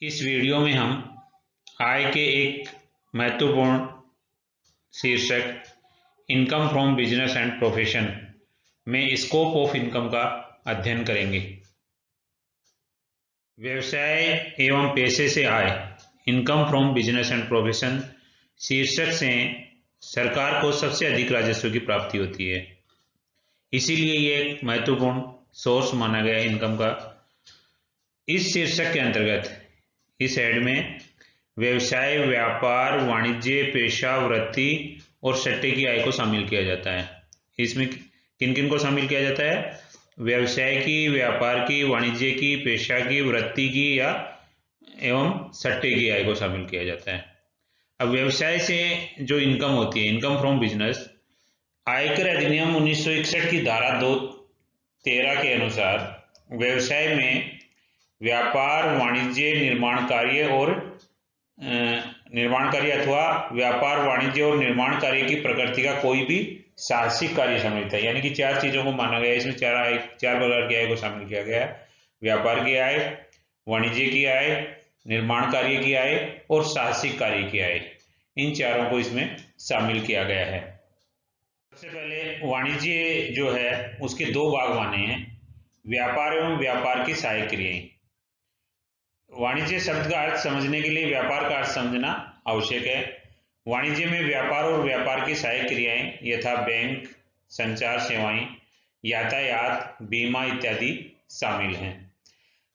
इस वीडियो में हम आय के एक महत्वपूर्ण शीर्षक income from business and profession में स्कोप ऑफ इनकम का अध्ययन करेंगे। व्यवसाय एवं पेशे से आय, income from business and profession शीर्षक से सरकार को सबसे अधिक राजस्व की प्राप्ति होती है, इसीलिए ये एक महत्वपूर्ण सोर्स माना गया है इनकम का। इस शीर्षक के अंतर्गत इस हेड में व्यवसाय, व्यापार, वाणिज्य, पेशा, वृत्ति और सट्टे की आय को शामिल किया जाता है। इसमें किन किन को शामिल किया जाता है? व्यवसाय की, व्यापार की, वाणिज्य की, पेशा की, वृत्ति की या एवं सट्टे की आय को शामिल किया जाता है। अब व्यवसाय से जो इनकम होती है, इनकम फ्रॉम बिजनेस, आयकर अधिनियम 1961 की धारा 2(13) के अनुसार व्यवसाय में व्यापार, वाणिज्य, निर्माण कार्य अथवा व्यापार, वाणिज्य और निर्माण कार्य की प्रकृति का कोई भी साहसिक कार्य सम्मिलित है। यानी कि चार चीजों को माना गया है। इसमें चार प्रकार की आय को शामिल किया गया है: व्यापार की आय, वाणिज्य की आय, निर्माण कार्य की आय और साहसिक कार्य की आय। इन चारों को इसमें शामिल किया गया है। सबसे पहले वाणिज्य जो है उसके दो भाग माने हैं: व्यापार एवं व्यापार की सहायक क्रियाएं। वाणिज्य शब्द का अर्थ समझने के लिए व्यापार का अर्थ समझना आवश्यक है। वाणिज्य में व्यापार और व्यापार की सहायक क्रियाएं यथा बैंक, संचार सेवाएं, यातायात, बीमा इत्यादि शामिल हैं।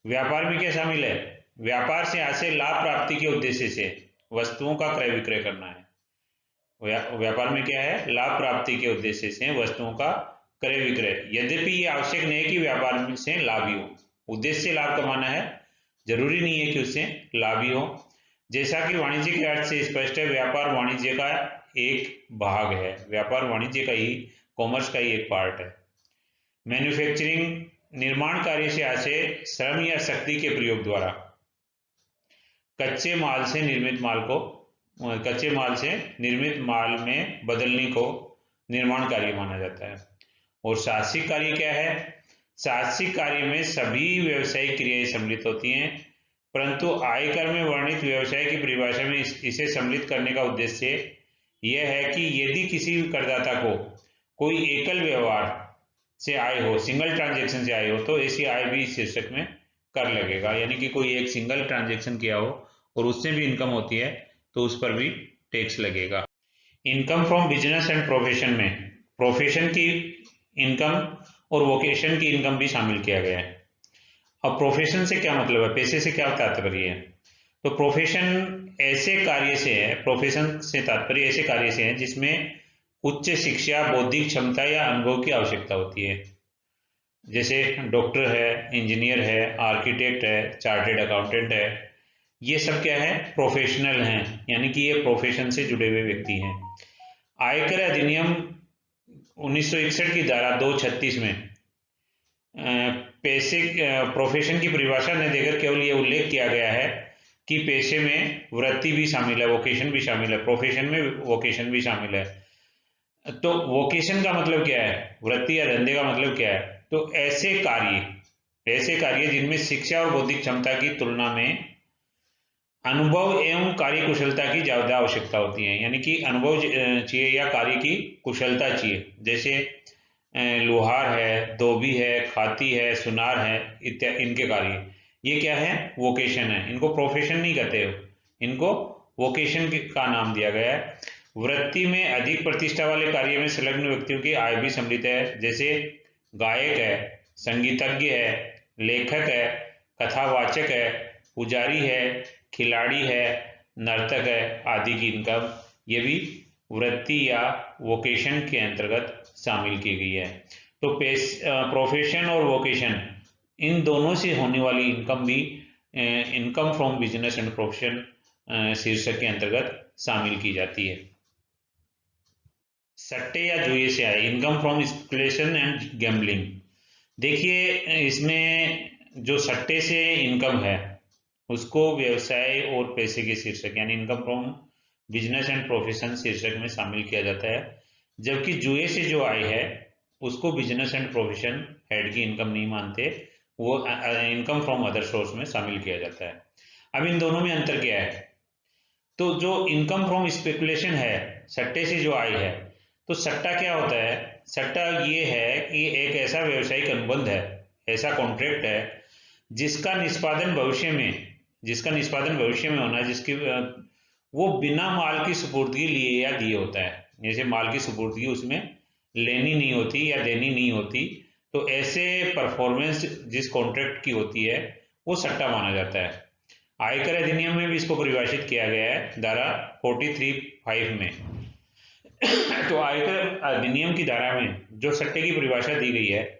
व्यापार में क्या शामिल है? व्यापार से हासिल लाभ प्राप्ति के उद्देश्य से वस्तुओं का क्रय विक्रय करना है। व्यापार में क्या है? लाभ प्राप्ति के उद्देश्य से वस्तुओं का क्रय विक्रय। यद्यपि ये आवश्यक नहीं है कि व्यापार से लाभ ही हो। उद्देश्य से लाभ कमाना है, जरूरी नहीं है कि उससे लाभ ही हो। जैसा कि वाणिज्य के अर्थ से स्पष्ट है, व्यापार वाणिज्य का एक भाग है। व्यापार वाणिज्य का ही, कॉमर्स का ही एक पार्ट है। मैन्युफैक्चरिंग, निर्माण कार्य से हासिल श्रम या शक्ति के प्रयोग द्वारा कच्चे माल से निर्मित माल में बदलने को निर्माण कार्य माना जाता है। और साहसिक कार्य क्या है? साहसिक कार्य में सभी व्यवसायिक क्रियाएं सम्मिलित होती हैं, परंतु आयकर में वर्णित व्यवसाय की परिभाषा में इसे सम्मिलित करने का उद्देश्य यह है कि यदि किसी करदाता को कोई एकल व्यवहार से आय हो, सिंगल ट्रांजैक्शन से आय हो, तो ऐसी आय भी इस शीर्षक में कर लगेगा। यानी कि कोई एक सिंगल ट्रांजैक्शन किया हो और उससे भी इनकम होती है तो उस पर भी टैक्स लगेगा। Income from business and profession में प्रोफेशन की इनकम और वोकेशन की इनकम भी शामिल किया गया है। अब प्रोफेशन से क्या मतलब है, पेशे से क्या तात्पर्य है? तो प्रोफेशन ऐसे कार्य से है, प्रोफेशन से तात्पर्य ऐसे कार्य से है जिसमें उच्च शिक्षा, बौद्धिक क्षमता या अनुभव की आवश्यकता होती है। जैसे डॉक्टर है, इंजीनियर है, आर्किटेक्ट है, चार्टेड अकाउंटेंट है, ये सब क्या है? प्रोफेशनल हैं, यानी कि ये प्रोफेशन से जुड़े हुए व्यक्ति हैं। आयकर अधिनियम 1961 की धारा 2(36) में पेशे प्रोफेशन की परिभाषा न देकर केवल ये उल्लेख किया गया है कि पेशे में वृत्ति भी शामिल है, वोकेशन भी शामिल है, प्रोफेशन में वोकेशन भी शामिल है। तो वोकेशन का मतलब क्या है? वृत्ति या धंधे का मतलब क्या है? तो ऐसे कार्य जिनमें शिक्षा और बौद्धिक क्षमता की तुलना में अनुभव एवं कार्य कुशलता की ज्यादा आवश्यकता होती है। यानी कि अनुभव चाहिए या कार्य की कुशलता चाहिए। जैसे लोहार है, धोबी है, खाती है, सुनार है इत्यादि, इनके कार्य, ये क्या है? वोकेशन है। इनको प्रोफेशन नहीं कहते हो, इनको वोकेशन का नाम दिया गया है। वृत्ति में अधिक प्रतिष्ठा वाले कार्य में संलग्न व्यक्तियों की आय भी सम्मिलित है। जैसे गायक है, संगीतज्ञ है, लेखक है, कथावाचक है, पुजारी है, खिलाड़ी है, नर्तक है आदि की इनकम ये भी वृत्ति या वोकेशन के अंतर्गत शामिल की गई है। तो प्रोफेशन और वोकेशन इन दोनों से होने वाली इनकम भी income from business and profession शीर्षक के अंतर्गत शामिल की जाती है। सट्टे या जुए से आए, income from speculation and gambling. देखिए, इसमें जो सट्टे से इनकम है उसको व्यवसाय और पैसे के शीर्षक यानी income from business and profession शीर्षक में शामिल किया जाता है, जबकि जुए से जो आय है उसको बिजनेस एंड प्रोफेशन हेड की इनकम नहीं मानते, वो इनकम फ्रॉम अदर सोर्स में शामिल किया जाता है। अब इन दोनों में अंतर क्या है? तो जो इनकम फ्रॉम स्पेकुलेशन है, सट्टे से जो आय है, तो सट्टा क्या होता है? सट्टा ये है कि एक ऐसा व्यवसायिक अनुबंध है, ऐसा कॉन्ट्रैक्ट है जिसका निष्पादन भविष्य में होना है, जिसकी वो बिना माल की सुपुर्दगी लिए या दिए होता है। जैसे माल की सुपुर्दगी उसमें लेनी नहीं होती या देनी नहीं होती, तो ऐसे परफॉर्मेंस जिस कॉन्ट्रैक्ट की होती है वो सट्टा माना जाता है। आयकर अधिनियम में भी इसको परिभाषित किया गया है धारा 43(5) में। तो आयकर अधिनियम की धारा में जो सट्टे की परिभाषा दी गई है,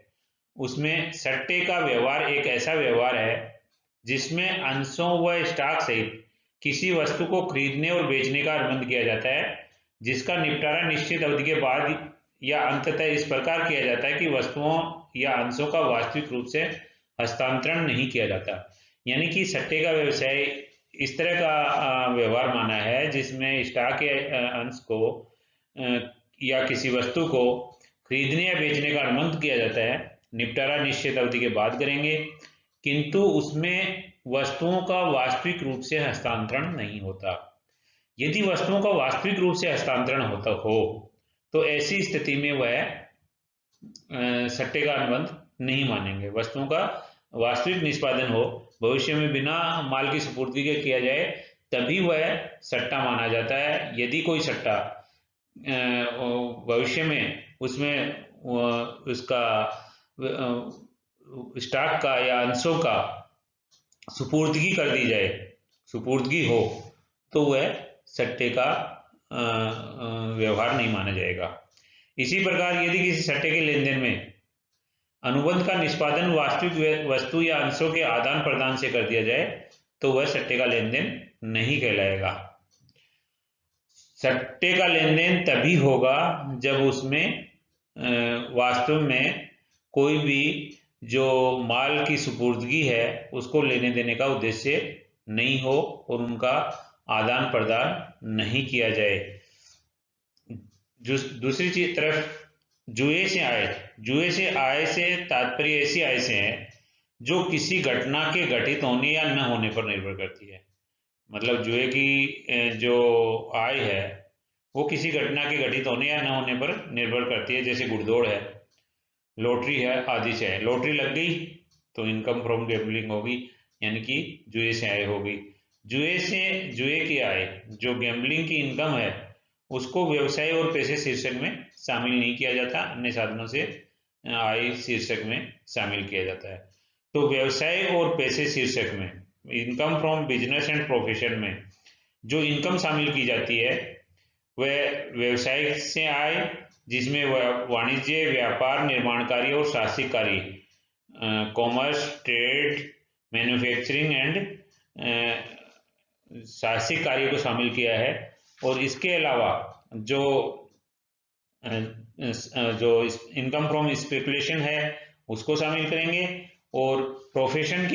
उसमें सट्टे का व्यवहार एक ऐसा व्यवहार है जिसमें अंशों व स्टॉक सहित किसी वस्तु को खरीदने और बेचने का अनुबंध किया जाता है, जिसका निपटारा निश्चित अवधि के बाद या अंततः इस प्रकार किया जाता है कि वस्तुओं या अंशों का वास्तविक रूप से हस्तांतरण नहीं किया जाता। यानी कि सट्टे का व्यवसाय इस तरह का व्यवहार माना है जिसमें स्टॉक के अंश को या किसी वस्तु को खरीदने या बेचने का अनुबंध किया जाता है, निपटारा निश्चित अवधि के बाद करेंगे, किंतु उसमें वस्तुओं का वास्तविक रूप से हस्तांतरण नहीं होता। यदि वस्तुओं का वास्तविक रूप से हस्तांतरण होता हो तो ऐसी स्थिति में वह सट्टे का अनुबंध नहीं मानेंगे। वस्तुओं का वास्तविक निष्पादन हो, भविष्य में बिना माल की सुपुर्दगी के किया जाए, तभी वह सट्टा माना जाता है। यदि कोई सट्टा भविष्य में उसमें उसका स्टॉक का या अंशों का सुपुर्दगी कर दी जाए, सुपुर्दगी हो, तो वह सट्टे का व्यवहार नहीं माना जाएगा। इसी प्रकार यदि किसी सट्टे के लेन देन में अनुबंध का निष्पादन वास्तविक वस्तु या अंशों के आदान प्रदान से कर दिया जाए तो वह सट्टे का लेन देन नहीं कहलाएगा। सट्टे का लेन देन तभी होगा जब उसमें वास्तव में कोई भी जो माल की सुपुर्दगी है उसको लेने देने का उद्देश्य नहीं हो और उनका आदान प्रदान नहीं किया जाए। दूसरी तरफ जुए से आय से तात्पर्य ऐसी आय से है जो किसी घटना के घटित होने या न होने पर निर्भर करती है। मतलब जुए की जो आय है वो किसी घटना के घटित होने या न होने पर निर्भर करती है, जैसे घुड़दौड़ है, लॉटरी है आदि से है। लॉटरी लग गई तो इनकम फ्रॉम गैम्बलिंग होगी, यानी कि जुए से आय होगी। जुए की आय जो गैम्बलिंग की इनकम है उसको व्यवसाय और पैसे शीर्षक में शामिल नहीं किया जाता, अन्य साधनों से आय शीर्षक में शामिल किया जाता है। तो व्यवसाय और पैसे शीर्षक में income from business and profession में जो इनकम शामिल की जाती है वह व्यवसाय से आय, जिसमें वाणिज्य, व्यापार, निर्माण कार्य और साहसिक कार्य, कॉमर्स, ट्रेड, मैन्युफैक्चरिंग एंड साहसिक कार्य को शामिल किया है। और इसके अलावा जो इनकम फ्रॉम स्पेकुलेशन है उसको शामिल करेंगे और प्रोफेशन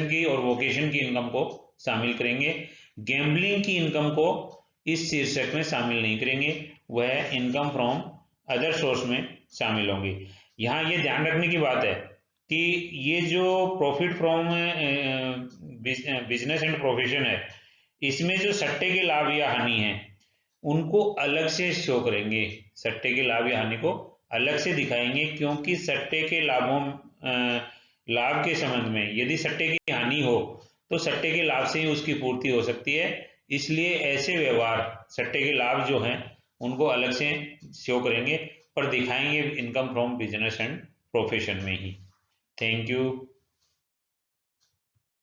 की और वोकेशन की इनकम को शामिल करेंगे। गैम्बलिंग की इनकम को इस शीर्षक में शामिल नहीं करेंगे, वह इनकम फ्रॉम अदर सोर्स में शामिल होंगे। यहाँ ये ध्यान रखने की बात है कि ये जो profit from business and profession है, इसमें जो सट्टे के लाभ या हानि है उनको अलग से शो करेंगे, सट्टे के लाभ या हानि को अलग से दिखाएंगे, क्योंकि सट्टे के लाभ के संबंध में यदि सट्टे की हानि हो तो सट्टे के लाभ से ही उसकी पूर्ति हो सकती है। इसलिए ऐसे व्यवहार सट्टे के लाभ जो हैं उनको अलग से शो करेंगे, पर दिखाएंगे income from business and profession में ही। Thank you.